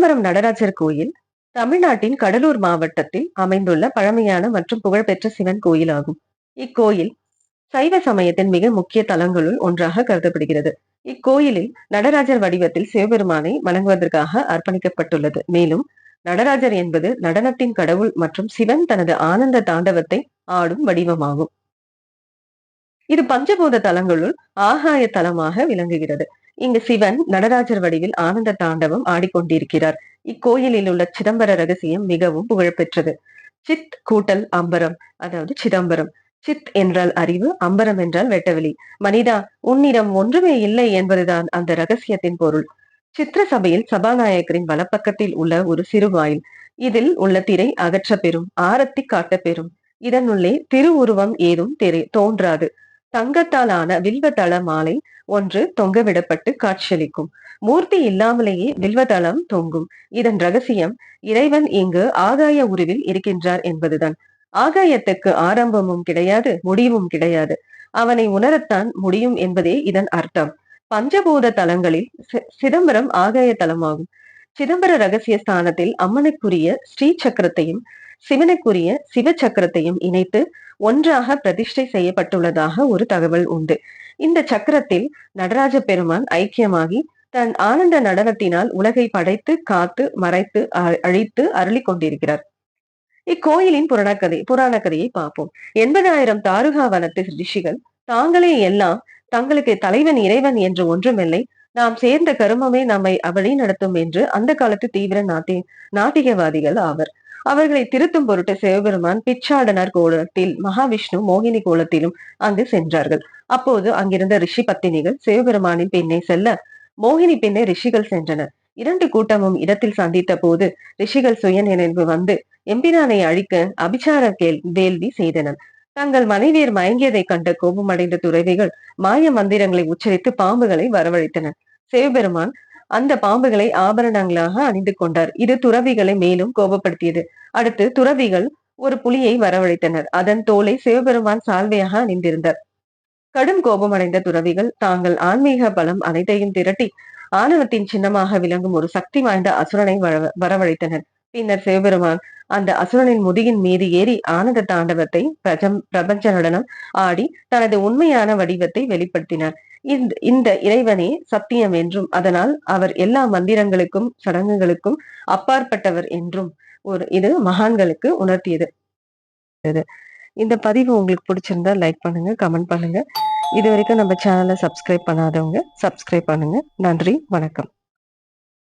சிதம்பரம் நடராஜர் கோயில் தமிழ்நாட்டின் கடலூர் மாவட்டத்தில் அமைந்துள்ள பழமையான மற்றும் புகழ்பெற்ற சிவன் கோயில் ஆகும். இக்கோயில் சைவ சமயத்தின் மிக முக்கிய தலங்களுள் ஒன்றாக கருதப்படுகிறது. இக்கோயிலில் நடராஜர் வடிவத்தில் சிவபெருமானை வணங்குவதற்காக அர்ப்பணிக்கப்பட்டுள்ளது. மேலும் நடராஜர் என்பது நடனத்தின் கடவுள் மற்றும் சிவன் தனது ஆனந்த தாண்டவத்தை ஆடும் வடிவமாகும். இது பஞ்சபூத தலங்களுள் ஆகாய தலமாக விளங்குகிறது. இங்கு சிவன் நடராஜர் வடிவில் ஆனந்த தாண்டவம் ஆடிக்கொண்டிருக்கிறார். இக்கோயிலில் உள்ள சிதம்பர ரகசியம் மிகவும் புகழ்பெற்றது. சித் கூட்டல் அம்பரம், அதாவது சிதம்பரம். சித் என்றால் அறிவு, அம்பரம் என்றால் வெட்டவெளி. மனிதா, உன்னிடம் ஒன்றுமே இல்லை என்பதுதான் அந்த ரகசியத்தின் பொருள். சித்திர சபையில் சபாநாயகரின் வலப்பக்கத்தில் உள்ள ஒரு சிறு வாயில். இதில் உள்ள திரை அகற்ற பெறும், ஆரத்தி காட்ட பெறும். இதனுள்ளே திருவுருவம் ஏதும் தோன்றாது. தங்கத்தாலான வில்வதள மாலை ஒன்று தொங்கவிடப்பட்டு காட்சியளிக்கும். மூர்த்தி இல்லாமலேயே வில்வதளம் தொங்கும். இதன் ரகசியம் இறைவன் இங்கு ஆகாய உருவில் இருக்கின்றார் என்பதுதான். ஆகாயத்துக்கு ஆரம்பமும் கிடையாது, முடிவும் கிடையாது. அவனை உணரத்தான் முடியும் என்பதே இதன் அர்த்தம். பஞ்சபூத தலங்களில் சிதம்பரம் ஆகாய தலமாகும். சிதம்பர ரகசிய ஸ்தானத்தில் அம்மனுக்குரிய ஸ்ரீ சக்கரத்தையும் சிவனுக்குரிய சிவ சக்கரத்தையும் இணைத்து ஒன்றாக பிரதிஷ்டை செய்யப்பட்டுள்ளதாக ஒரு தகவல் உண்டு. இந்த சக்கரத்தில் நடராஜ பெருமான் ஐக்கியமாகி தன் ஆனந்த நடனத்தினால் உலகை படைத்து காத்து மறைத்து அழித்து அருளி கொண்டிருக்கிறார். இக்கோயிலின் புராண கதையை பார்ப்போம். 80,000 தாருகா வனத்து ரிஷிகள் தாங்களே எல்லாம், தங்களுக்கு தலைவன் இறைவன் என்று ஒன்றுமில்லை, நாம் சேர்ந்த கருமமே நம்மை வழி நடத்தும் என்று அந்த காலத்து தீவிர நாட்டிகவாதிகள் ஆவர். அவர்களை திருத்தும் பொருட்டு சிவபெருமான் பிச்சாடனர் கோலத்தில், மகாவிஷ்ணு மோகினி கோலத்திலும் அங்கு சென்றார்கள். அப்போது அங்கிருந்த ரிஷி பத்தினிகள் சிவபெருமானின் பின்னே செல்ல, மோகினி பின்னே ரிஷிகள் சென்றனர். இரண்டு கூட்டமும் இடத்தில் சந்தித்த போது ரிஷிகள் சுய நினைவு வந்து எம்பிரானை அழிக்க அபிச்சார வேள்வி செய்தனர். தங்கள் மனைவியர் மயங்கியதை கண்ட கோபமடைந்த துறவிகள் மாய மந்திரங்களை உச்சரித்து பாம்புகளை வரவழைத்தனர். சிவபெருமான் அந்த பாம்புகளை ஆபரணங்களாக அணிந்து கொண்டார். இது துறவிகளை மேலும் கோபப்படுத்தியது. அடுத்து துறவிகள் ஒரு புலியை வரவழைத்தனர். அதன் தோலை சிவபெருமான் சால்வையாக அணிந்திருந்தார். கடும் கோபமடைந்த துறவிகள் தாங்கள் ஆன்மீக பலம் அனைத்தையும் திரட்டி ஆணவத்தின் சின்னமாக விளங்கும் ஒரு சக்தி வாய்ந்த அசுரனை வரவழைத்தனர். பின்னர் சிவபெருமான் அந்த அசுரனின் முதுகின் மீது ஏறி ஆனந்த தாண்டவத்தை பிரபஞ்ச நடனம் ஆடி தனது உண்மையான வடிவத்தை வெளிப்படுத்தினார். இந்த இறைவனே சத்தியம் என்றும், அதனால் அவர் எல்லா மந்திரங்களுக்கும் சடங்குகளுக்கும் அப்பாற்பட்டவர் என்றும் இது மகான்களுக்கு உணர்த்தியது. இந்த பதிவு உங்களுக்கு பிடிச்சிருந்தா லைக் பண்ணுங்க, கமெண்ட் பண்ணுங்க. இது வரைக்கும் நம்ம சேனலை சப்ஸ்கிரைப் பண்ணாதவங்க சப்ஸ்கிரைப் பண்ணுங்க. நன்றி, வணக்கம்.